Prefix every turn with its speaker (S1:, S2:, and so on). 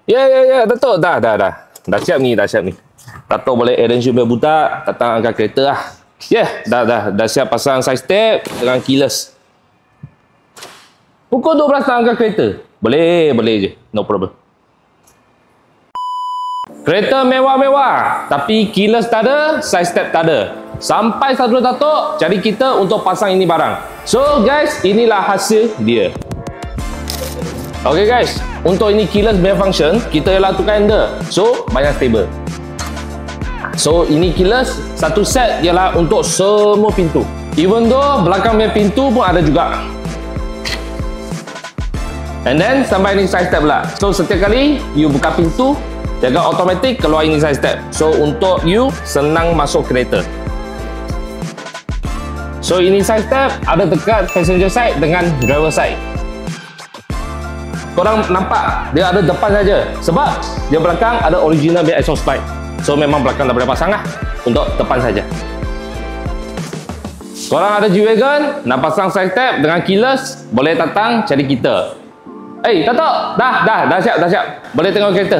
S1: Ya, Datuk. Dah. Dah siap ni. Datuk boleh arrange punya budak, datang angkat kereta lah. Dah siap pasang side step dengan keyless. Pukul 12 datang angkat kereta. Boleh je. No problem. Kereta mewah-mewah, tapi keyless tak ada, side step tak ada. Sampai satu Datuk cari kita untuk pasang ini barang. So guys, inilah hasil dia. Okay guys, untuk ini keyless punya function, kita ialah tukar handle. So, banyak stable. So, ini keyless, satu set ialah untuk semua pintu. Even though belakang punya pintu pun ada juga. And then, sampai ini side step pula. So, setiap kali you buka pintu, jaga automatic keluar ini side step. So, untuk you senang masuk kereta. So, ini side step ada dekat passenger side dengan driver side. Korang nampak dia ada depan saja sebab dia belakang ada original punya exhaust pipe. So memang belakang dah boleh pasang lah untuk depan saja. Korang ada G-Wagon nak pasang side step dengan keyless, boleh datang cari kita. Datuk, dah siap. Boleh tengok kereta.